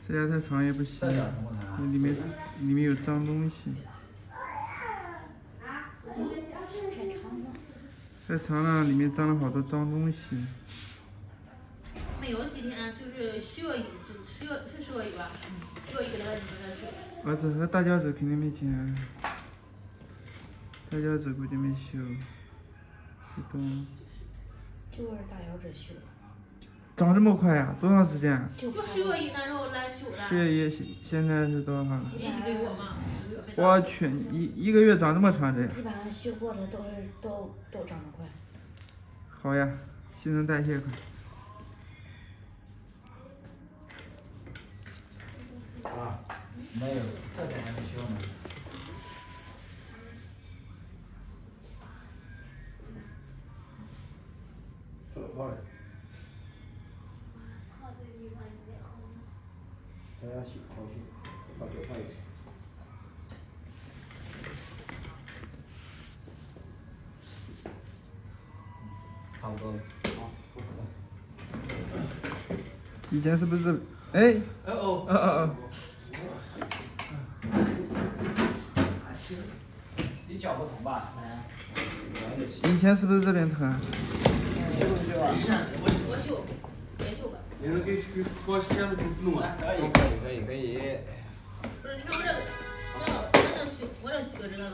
时间太长也不行，里面有脏东西。太长了，里面脏了好多脏东西。没有几天，就是10月1，是10月1吧？10月1给他儿子和大脚趾肯定没剪，大脚趾估计没修，是的。就是大脚趾修。长这么快呀？多长时间？就10月1那时候来修的。10月1，现在是多少号了？几个月嘛。我去，一个月长这么长的？基本上修过的都长得快。好呀，新陈代谢快。啊，没有，这边还没修呢。这个泡的。大家洗泡去，泡就泡一次。差不多了。好，不可能。以前是不是？哎。哦。你脚不疼吧？以前是不是这边疼？我修，别修吧。你说给我鞋子给弄啊？可以。不是，你看我这撅着那个，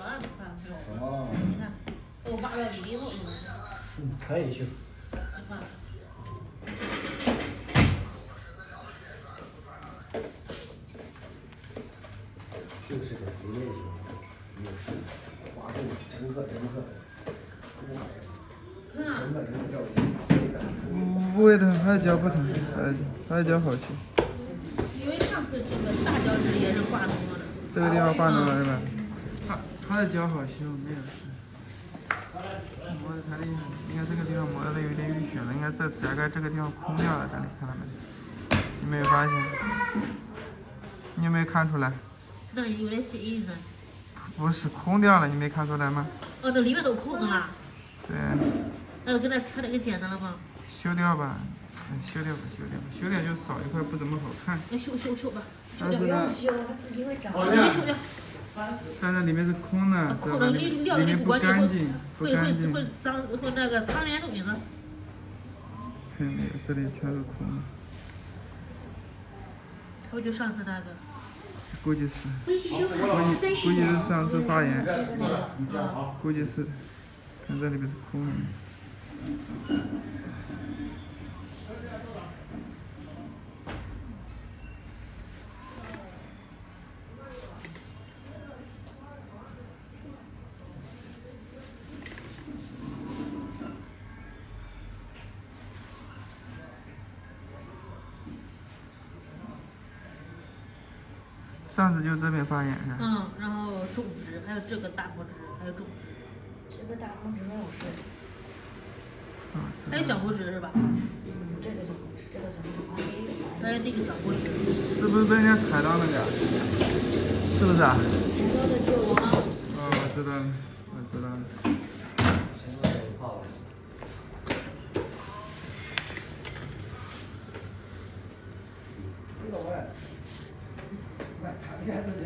怎么了？你看，都挖到里头去了。可以修。你看。这个是个里面有水，划住整个。不会疼，他的脚不疼，他的脚好修。因为上次这个大脚趾也是挂住了的。这个地方挂住了是吧？他的脚好修，没有事。磨的太厉害，你看这个地方磨的有点淤血了，应该这指甲盖这个地方空掉了，这里看到没？你没有发现？你有没有看出来？那有点血印呢。不是空掉了，你没看出来吗？哦，这里面都空的了。对。那给它拆了给剪的了吗？修掉吧，修掉就少一块，不怎么好看。那修吧。但是呢，它自己会长。没修掉。但是里面是空的，空的里面不干净，会脏，会那个藏点东西呢。看没有，这里全是空的。我就上次那个。估计是上次发炎，估计是，看这里边是空的。上次就这边发炎是吧？然后中指，还有这个大拇指，还有中指。这个大拇指没有事。还有小拇指是吧？这个小拇指，这个小拇指也有。还有那个小拇指。是不是被人家踩到那个？是不是啊？踩到的就我。我知道了。行了，有一套了。这个我，看见了这，